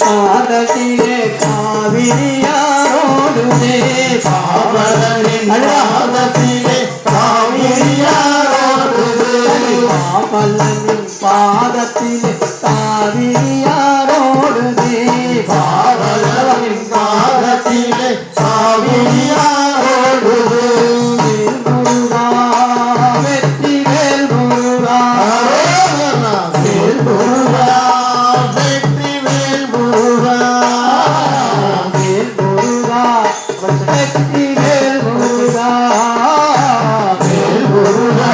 பாதத்திலே காவிரியாரோடுதே பாவலனின் பாதத்திலே காவிரியாரோடுதே பாவலனின் பாதத்திலே காவிரியாரோடுதே பாவலனின் பாதத்திலே காவிரியாரோடுதே முருகா வெற்றி வேல் முருகா வேல் முருகா வெற்றி வேல் முருகா வேல் முருகா வெற்றி வேல் முருகா வேல் முருகா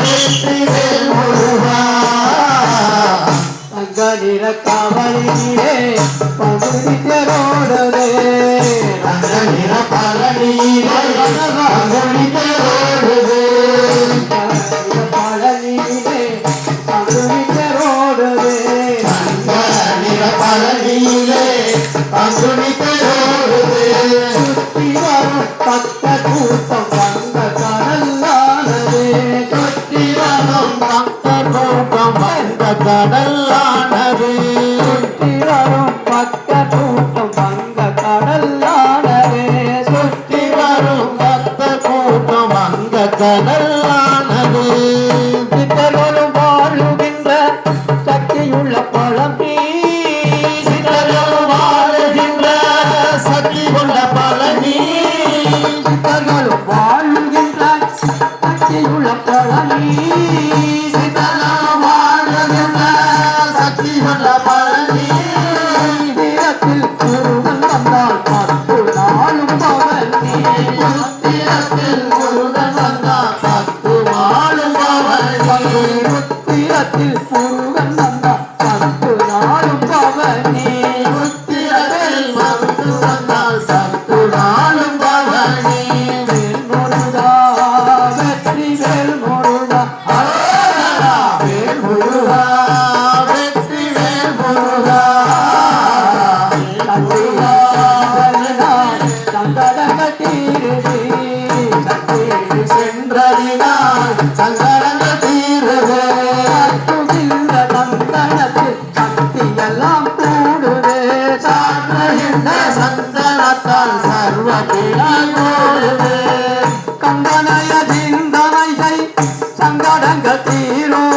வெற்றி வேல் முருகா தங்க நிற காவலிலே பகுதிரோடதே தங்க நிற பழனியிலே பகுதிரோடுதே பழனியிலே பகுதிரோடதே தங்க நிற பழனியிலே பகுதிரோடுதே சுற்றி வரும் பக்க கூட்டம் வந்த கடல்லானதே சுற்றி வரும் பக்தர் கூட்டம் வந்த கடலானது சுற்றி வரும் பக்க கூட்டம் வந்த கடல்லானதே சுற்றி வரும் பக்தர் கூட்டம் வந்த கடலானது சித்தர்களும் வாழுகின்ற சக்தியுள்ள பழமி சித்தர்கள் வாழுகின்ற சக்தி கொண்ட பழனி சித்தர்களும் வாழுகின்ற சக்தியுள்ள பழமி சித்தர்கள் வாழுகின்ற சக்தி கொண்ட பழனி தீரத்தில் முருகன் வந்தால் 10 நாளும் பவனி உத்திரத்தில் முருகன் வந்தார் 10 நாளும் பவனி தீரத்தில் முருகன் வந்தால் 10 நாளும் பவனி உத்திரத்தில் வந்து வந்தால் 10 நாளும் பவனி வேல் முருகா வெற்றி வேல் முருகா வேல் முருகா வெற்றி வேல் முருகா சென்றதினால் சங்கடங்கள் தீருது சாற்றுகின்ற சந்தனத்தால் சர்வ ஓடுது கந்தனைய சிந்தனையை சங்கடங்கள் தீரும்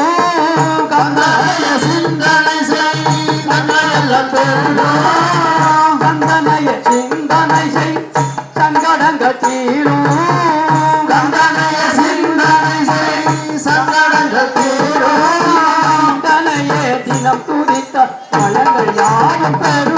கந்தனைய சிந்தனை செய் கண்ணையெல்லாம் பெருகும் கந்தனைய சிந்தனை செய் சங்கடங்கள் தீரும் கந்தனைய சிந்தனை செய் சங்கடங்கள் தீரும் கந்தனையே தினம் துதித்த பழங்கள் யாவும் பெறும்